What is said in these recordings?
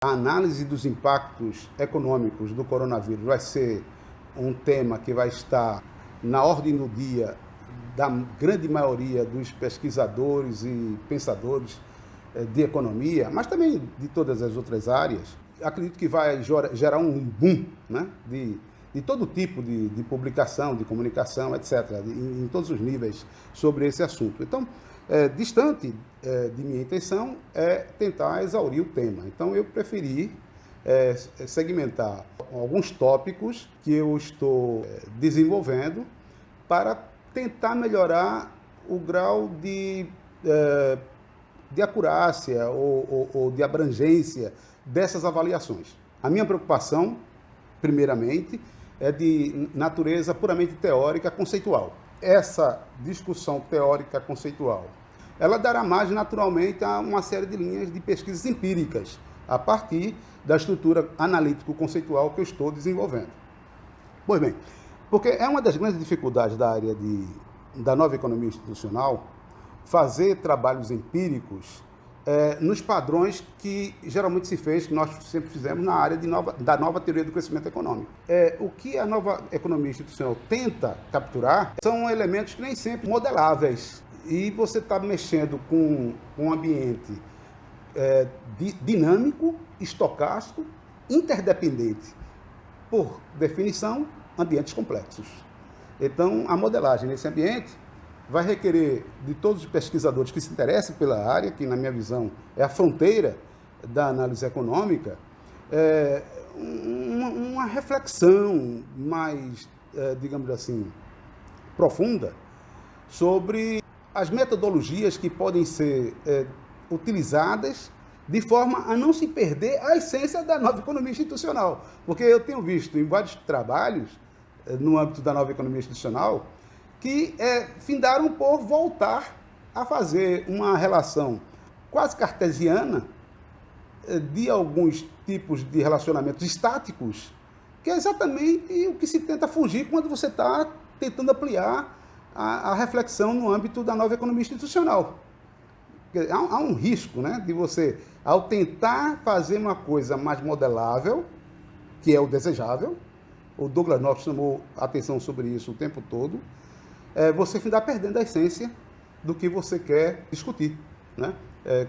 A análise dos impactos econômicos do coronavírus vai ser um tema que vai estar na ordem do dia da grande maioria dos pesquisadores e pensadores de economia, mas também de todas as outras áreas. Acredito que vai gerar um boom, né, de todo tipo de publicação, de comunicação, etc., em todos os níveis sobre esse assunto. Então, distante de minha intenção é tentar exaurir o tema. Então, eu preferi segmentar alguns tópicos que eu estou desenvolvendo para tentar melhorar o grau de acurácia ou de abrangência dessas avaliações. A minha preocupação, primeiramente, é de natureza puramente teórica, conceitual. Essa discussão teórica conceitual, ela dará margem naturalmente a uma série de linhas de pesquisas empíricas, a partir da estrutura analítico-conceitual que eu estou desenvolvendo. Pois bem, porque é uma das grandes dificuldades da área da nova economia institucional fazer trabalhos empíricos nos padrões que geralmente se fez, que nós sempre fizemos na área da nova teoria do crescimento econômico. O que a nova economia institucional tenta capturar são elementos que nem sempre modeláveis. E você está mexendo com um ambiente dinâmico, estocástico, interdependente. Por definição, ambientes complexos. Então, a modelagem nesse ambiente vai requerer de todos os pesquisadores que se interessem pela área, que na minha visão é a fronteira da análise econômica, uma reflexão mais, digamos assim, profunda sobre as metodologias que podem ser utilizadas de forma a não se perder a essência da nova economia institucional. Porque eu tenho visto em vários trabalhos, no âmbito da nova economia institucional, que findaram por voltar a fazer uma relação quase cartesiana de alguns tipos de relacionamentos estáticos, que é exatamente o que se tenta fugir quando você está tentando ampliar a reflexão no âmbito da nova economia institucional. Há um risco, né, de você, ao tentar fazer uma coisa mais modelável, que é o desejável, o Douglas North chamou atenção sobre isso o tempo todo, você está perdendo a essência do que você quer discutir, né?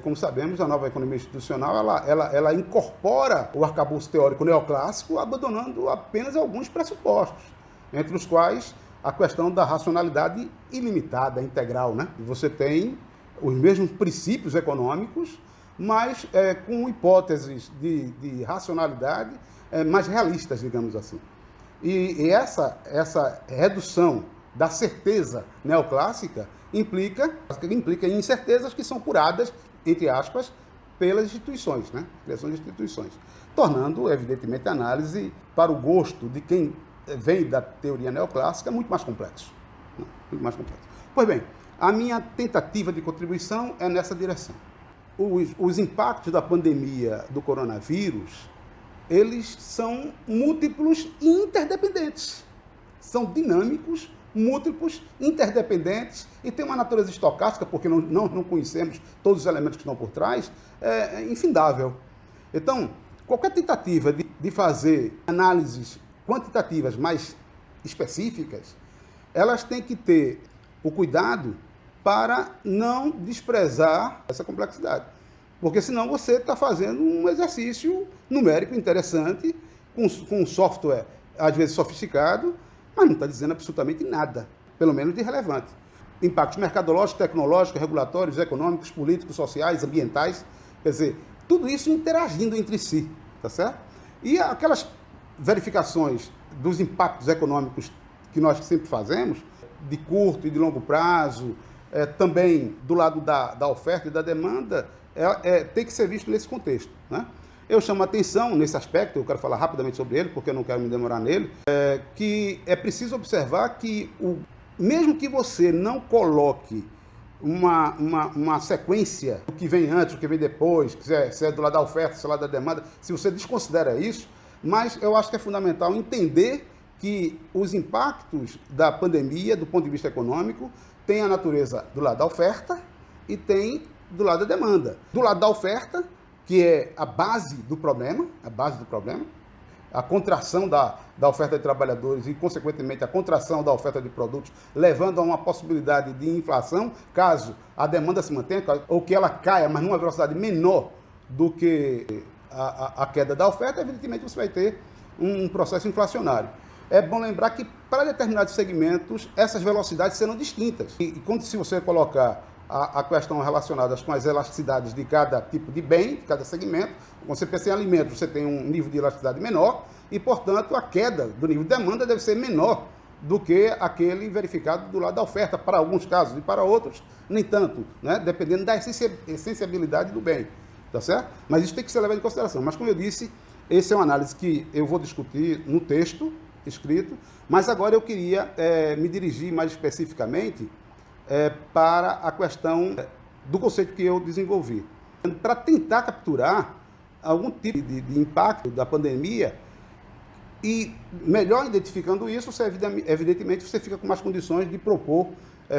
Como sabemos, a nova economia institucional ela incorpora o arcabouço teórico neoclássico, abandonando apenas alguns pressupostos, entre os quais a questão da racionalidade ilimitada, integral, né? Você tem os mesmos princípios econômicos, mas com hipóteses de racionalidade mais realistas, digamos assim. E essa redução da certeza neoclássica implica em incertezas que são curadas, entre aspas, pelas instituições, né? Criação de instituições, tornando, evidentemente, a análise, para o gosto de quem vem da teoria neoclássica, muito mais complexo. Muito mais complexo. Pois bem, a minha tentativa de contribuição é nessa direção. Os impactos da pandemia do coronavírus, eles são múltiplos e interdependentes. São dinâmicos, múltiplos, interdependentes e têm uma natureza estocástica, porque não conhecemos todos os elementos que estão por trás, infindável. Então, qualquer tentativa de fazer análises quantitativas mais específicas, elas têm que ter o cuidado para não desprezar essa complexidade. Porque senão você está fazendo um exercício numérico interessante, com um software, às vezes, sofisticado, mas não está dizendo absolutamente nada, pelo menos de relevante. Impactos mercadológicos, tecnológicos, regulatórios, econômicos, políticos, sociais, ambientais, quer dizer, tudo isso interagindo entre si, tá certo? E aquelas verificações dos impactos econômicos que nós sempre fazemos, de curto e de longo prazo, também do lado da oferta e da demanda, tem que ser visto nesse contexto, né? Eu chamo a atenção nesse aspecto, eu quero falar rapidamente sobre ele, porque eu não quero me demorar nele, que é preciso observar que, mesmo que você não coloque uma sequência do que vem antes, do que vem depois, se é do lado da oferta, se é do lado da demanda, se você desconsidera isso, mas eu acho que é fundamental entender que os impactos da pandemia, do ponto de vista econômico, têm a natureza do lado da oferta e tem do lado da demanda. Do lado da oferta, que é a base do problema, a contração da oferta de trabalhadores e, consequentemente, a contração da oferta de produtos, levando a uma possibilidade de inflação, caso a demanda se mantenha, ou que ela caia, mas numa velocidade menor do que a queda da oferta, evidentemente você vai ter um processo inflacionário. É bom lembrar que, para determinados segmentos, essas velocidades serão distintas. E quando, se você colocar a questão relacionada com as elasticidades de cada tipo de bem, de cada segmento, quando você pensa em alimentos, você tem um nível de elasticidade menor e, portanto, a queda do nível de demanda deve ser menor do que aquele verificado do lado da oferta, para alguns casos, e para outros, nem tanto, né? Dependendo da essenciabilidade do bem, tá certo? Mas isso tem que ser levado em consideração. Mas, como eu disse, essa é uma análise que eu vou discutir no texto escrito, mas agora eu queria me dirigir mais especificamente para a questão do conceito que eu desenvolvi, para tentar capturar algum tipo de impacto da pandemia e, melhor identificando isso, você, evidentemente, você fica com mais condições de propor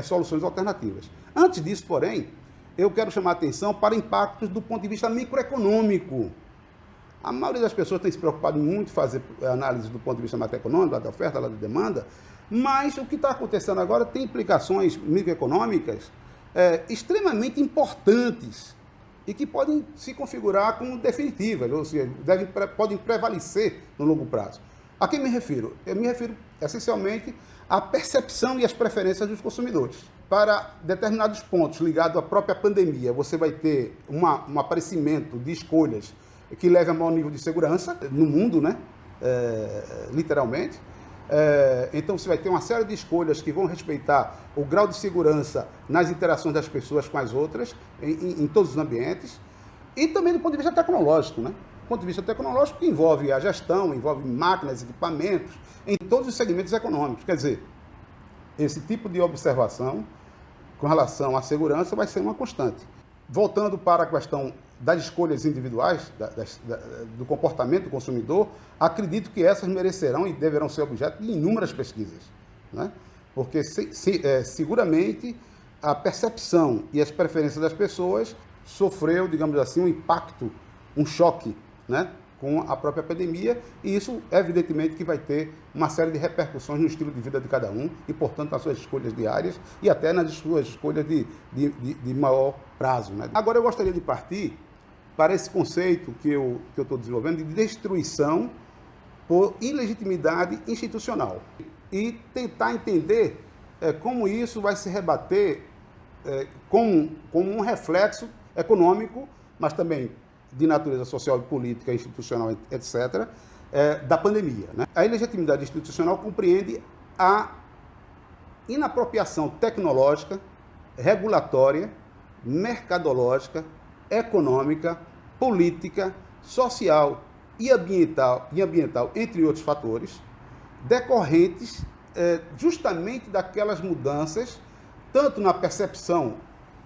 soluções alternativas. Antes disso, porém, eu quero chamar a atenção para impactos do ponto de vista microeconômico. A maioria das pessoas tem se preocupado muito em fazer análise do ponto de vista macroeconômico, lá da oferta, lá da demanda, mas o que está acontecendo agora tem implicações microeconômicas extremamente importantes e que podem se configurar como definitivas, ou seja, podem prevalecer no longo prazo. A quem me refiro? Eu me refiro essencialmente à percepção e às preferências dos consumidores. Para determinados pontos ligados à própria pandemia, você vai ter um aparecimento de escolhas que leve a maior nível de segurança no mundo, né? Literalmente. Então você vai ter uma série de escolhas que vão respeitar o grau de segurança nas interações das pessoas com as outras, em todos os ambientes, e também do ponto de vista tecnológico, né? Do ponto de vista tecnológico que envolve a gestão, envolve máquinas, equipamentos, em todos os segmentos econômicos. Quer dizer, esse tipo de observação com relação à segurança vai ser uma constante. Voltando para a questão das escolhas individuais, do comportamento do consumidor, acredito que essas merecerão e deverão ser objeto de inúmeras pesquisas, né? Porque seguramente a percepção e as preferências das pessoas sofreu, digamos assim, um impacto, um choque, né, com a própria pandemia, e isso evidentemente que vai ter uma série de repercussões no estilo de vida de cada um e, portanto, nas suas escolhas diárias e até nas suas escolhas de maior prazo, né? Agora eu gostaria de partir para esse conceito que eu estou desenvolvendo de destruição por ilegitimidade institucional e tentar entender como isso vai se rebater como um reflexo econômico, mas também de natureza social e política, institucional, etc., da pandemia, né? A ilegitimidade institucional compreende a inapropriação tecnológica, regulatória, mercadológica, econômica, política, social e ambiental, entre outros fatores, decorrentes justamente daquelas mudanças, tanto na percepção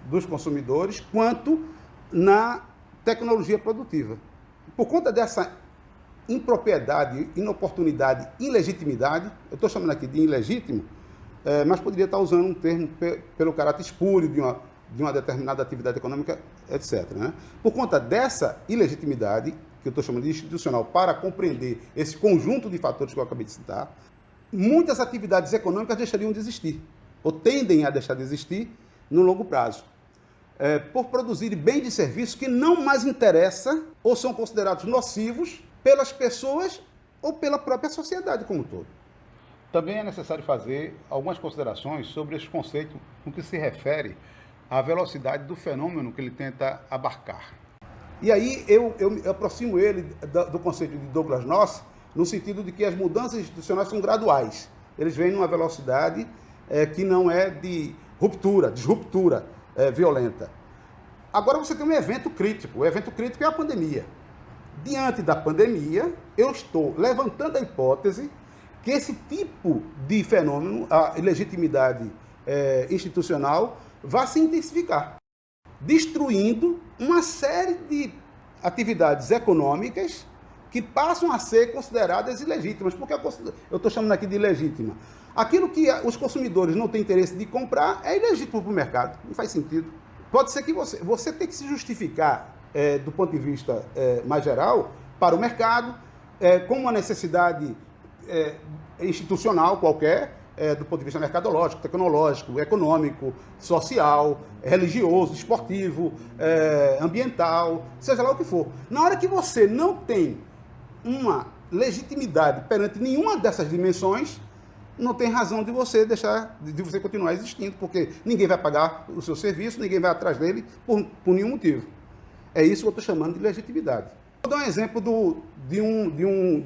dos consumidores, quanto na tecnologia produtiva. Por conta dessa impropriedade, inoportunidade, ilegitimidade, eu estou chamando aqui de ilegítimo, mas poderia estar usando um termo pelo caráter espúrio de uma determinada atividade econômica, etc., né? Por conta dessa ilegitimidade, que eu estou chamando de institucional, para compreender esse conjunto de fatores que eu acabei de citar, muitas atividades econômicas deixariam de existir, ou tendem a deixar de existir no longo prazo, por produzir bens e serviços que não mais interessam ou são considerados nocivos pelas pessoas ou pela própria sociedade como um todo. Também é necessário fazer algumas considerações sobre esse conceito no que se refere à velocidade do fenômeno que ele tenta abarcar. E aí eu aproximo ele do conceito de Douglas North, no sentido de que as mudanças institucionais são graduais. Eles vêm numa velocidade que não é de disruptura violenta. Agora você tem um evento crítico. O evento crítico é a pandemia. Diante da pandemia, eu estou levantando a hipótese que esse tipo de fenômeno, a ilegitimidade institucional, vai se intensificar, destruindo uma série de atividades econômicas que passam a ser consideradas ilegítimas. Por que eu estou chamando aqui de ilegítima? Aquilo que os consumidores não têm interesse de comprar é ilegítimo para o mercado, não faz sentido. Pode ser que você tem que se justificar do ponto de vista mais geral, para o mercado, com uma necessidade institucional qualquer, do ponto de vista mercadológico, tecnológico, econômico, social, religioso, esportivo, ambiental, seja lá o que for. Na hora que você não tem uma legitimidade perante nenhuma dessas dimensões, não tem razão de você continuar existindo, porque ninguém vai pagar o seu serviço, ninguém vai atrás dele por nenhum motivo. É isso que eu estou chamando de legitimidade. Vou dar um exemplo de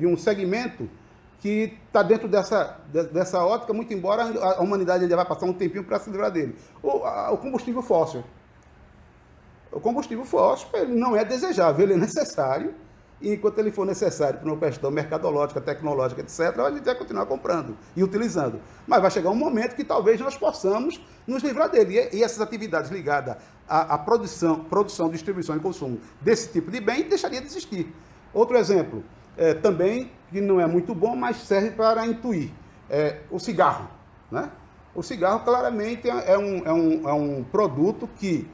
um segmento que está dentro dessa ótica, muito embora a humanidade ainda vai passar um tempinho para se livrar dele. O combustível fóssil. O combustível fóssil ele não é desejável, ele é necessário, e enquanto ele for necessário para uma questão mercadológica, tecnológica, etc., a gente vai continuar comprando e utilizando. Mas vai chegar um momento que talvez nós possamos nos livrar dele. E essas atividades ligadas à produção, distribuição e consumo desse tipo de bem deixaria de existir. Outro exemplo, também, que não é muito bom, mas serve para intuir, o cigarro. Né? O cigarro, claramente, é um produto que,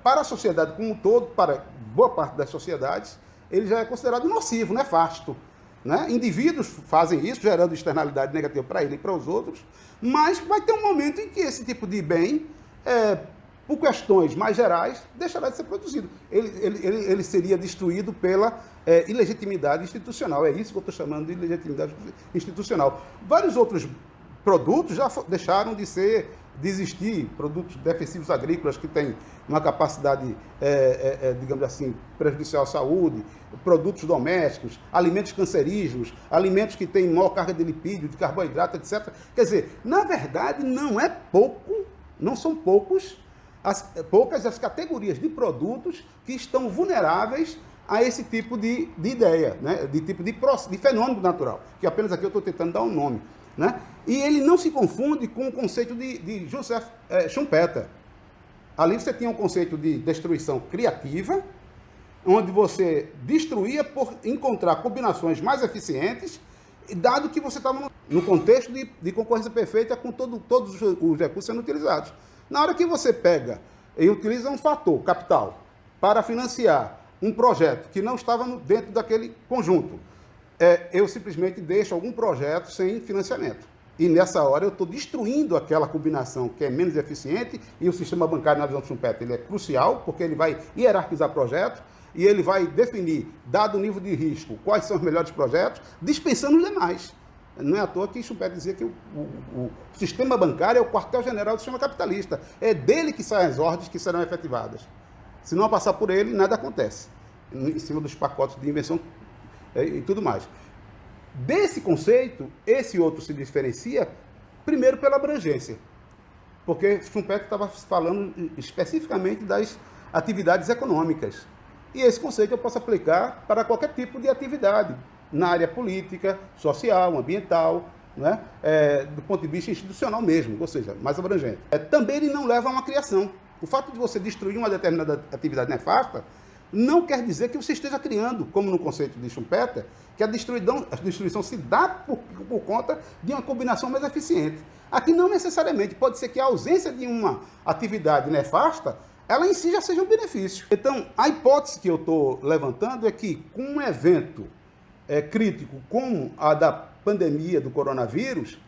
para a sociedade como um todo, para boa parte das sociedades, ele já é considerado nocivo, nefasto. Né? Indivíduos fazem isso, gerando externalidade negativa para ele e para os outros, mas vai ter um momento em que esse tipo de bem, por questões mais gerais, deixará de ser produzido. Ele seria destruído pela ilegitimidade institucional. É isso que eu estou chamando de ilegitimidade institucional. Vários outros produtos já deixaram de existir, produtos defensivos agrícolas que têm uma capacidade, digamos assim, prejudicial à saúde, produtos domésticos, alimentos cancerígenos, alimentos que têm maior carga de lipídio, de carboidrato, etc. Quer dizer, na verdade, não são poucas as categorias de produtos que estão vulneráveis a esse tipo de ideia, né? de fenômeno natural, que apenas aqui eu estou tentando dar um nome. Né? E ele não se confunde com o conceito de Joseph Schumpeter. Ali você tinha um conceito de destruição criativa, onde você destruía por encontrar combinações mais eficientes, dado que você estava no contexto de concorrência perfeita com todos os recursos sendo utilizados. Na hora que você pega e utiliza um fator, capital, para financiar um projeto que não estava dentro daquele conjunto, eu simplesmente deixo algum projeto sem financiamento. E nessa hora eu estou destruindo aquela combinação que é menos eficiente, e o sistema bancário, na visão de Schumpeter, ele é crucial, porque ele vai hierarquizar projetos, e ele vai definir, dado o nível de risco, quais são os melhores projetos, dispensando os demais. Não é à toa que Schumpeter dizia que o sistema bancário é o quartel-general do sistema capitalista. É dele que saem as ordens que serão efetivadas. Se não passar por ele, nada acontece. Em cima dos pacotes de invenção e tudo mais. Desse conceito, esse outro se diferencia, primeiro pela abrangência. Porque Schumpeter estava falando especificamente das atividades econômicas. E esse conceito eu posso aplicar para qualquer tipo de atividade, na área política, social, ambiental, né? Do ponto de vista institucional mesmo, ou seja, mais abrangente. Também ele não leva a uma criação. O fato de você destruir uma determinada atividade nefasta não quer dizer que você esteja criando, como no conceito de Schumpeter, que a destruição se dá por conta de uma combinação mais eficiente. Aqui não necessariamente, pode ser que a ausência de uma atividade nefasta, ela em si já seja um benefício. Então, a hipótese que eu estou levantando é que, com um evento crítico como a da pandemia do coronavírus,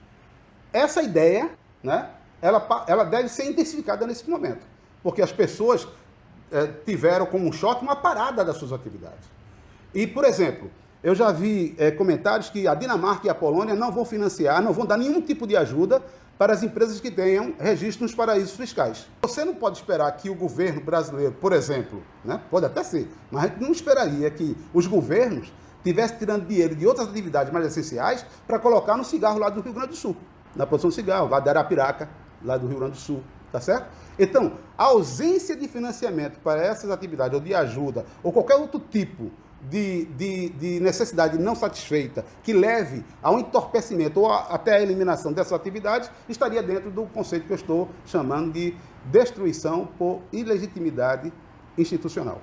essa ideia, né, ela deve ser intensificada nesse momento, porque as pessoas tiveram como um choque uma parada das suas atividades. E, por exemplo, eu já vi comentários que a Dinamarca e a Polônia não vão financiar, não vão dar nenhum tipo de ajuda para as empresas que tenham registro nos paraísos fiscais. Você não pode esperar que o governo brasileiro, por exemplo, né, pode até ser, mas a gente não esperaria que os governos estivessem tirando dinheiro de outras atividades mais essenciais para colocar no cigarro lá do Rio Grande do Sul, na produção de cigarro, lá de Arapiraca, lá do Rio Grande do Sul, tá certo? Então, a ausência de financiamento para essas atividades, ou de ajuda, ou qualquer outro tipo de necessidade não satisfeita que leve ao entorpecimento ou até a eliminação dessas atividades, estaria dentro do conceito que eu estou chamando de destruição por ilegitimidade institucional.